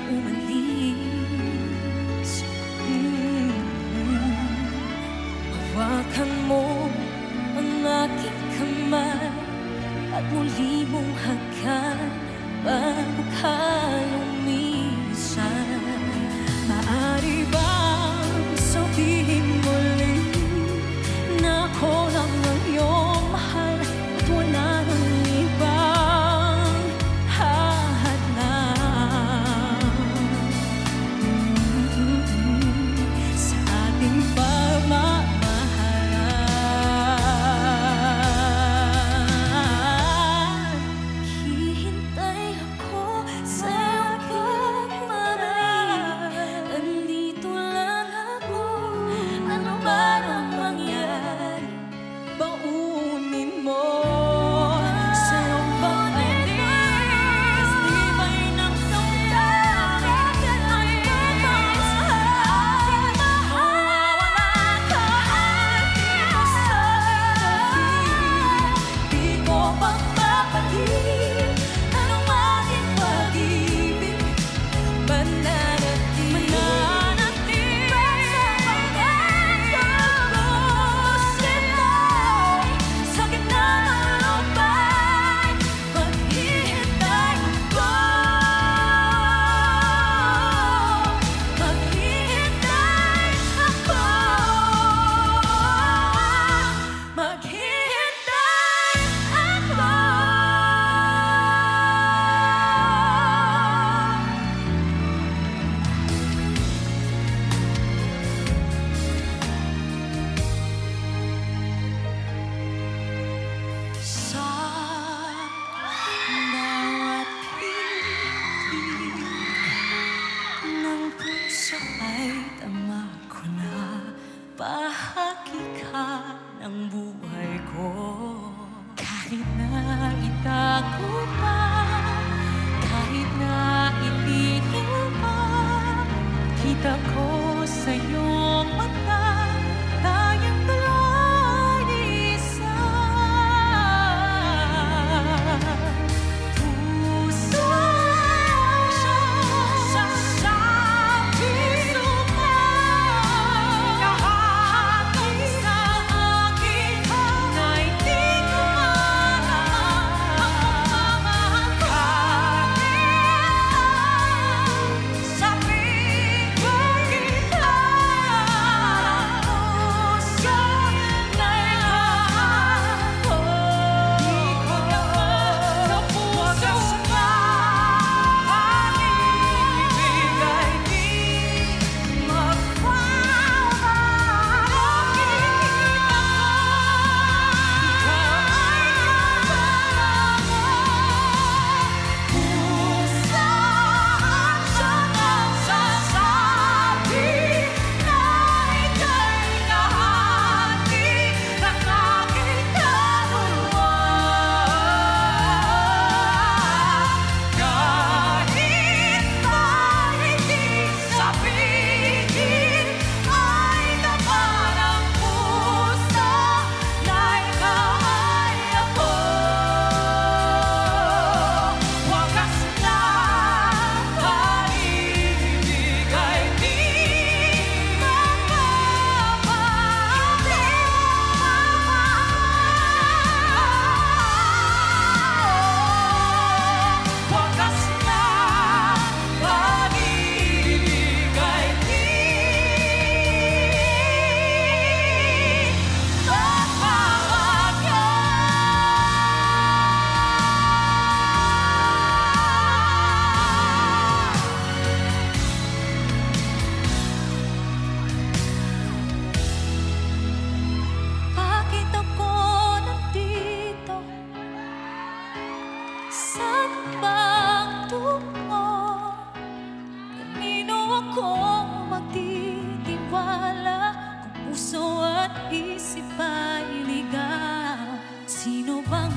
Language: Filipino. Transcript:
umalis. Hawakan mo ang aking kamay at muli mong hagkan bago ka lumisan. Maaari bang sabihin muli na ako lang ang iyong mahal at wala nang ibang hadlang sa ating pagmamahalan? Hihintay ako sa iyong pagbabalik. Nandito lang ako, ano man ang mangyari, baunin mo sa iyong pagbabalik. Tibay ng damdamin ang pagmamahal. Mawawala ka at di mo sa tabi. Di ko pagpapalit anong aking pag-ibig. Mananatili sa pagkakapusin mo. Sa gitna ng lupay, maghihintay ako. Maghihintay ako. Maghihintay ako. Sa bawat pilig ng puso ay tama ko na bahagi ka ng buhay ko. Kahit na itago pa, kahit na itigil pa, kita ko sa iyong mata, tayong dalawa'y isa. Puso sasabi kahapon sa akin na hindi ko mapagmamahal. Kahit sabihin ko kita, puso na ako. Di ko naman sa puso na pag-ibig ay di magbabago. Puso ang nagsasabi na ika'y kahati ng aking kaluluwa. Kahit pa hindi sabihin, ay tapat ang puso na ikaw ay ako. Wagas na pag-ibig ay di magbabago. Wagas na pag-ibig ay di Bakit ako nandito sa pagtungo? Kanino ako magtitiwala kung puso at isip ay ligaw? Sino bang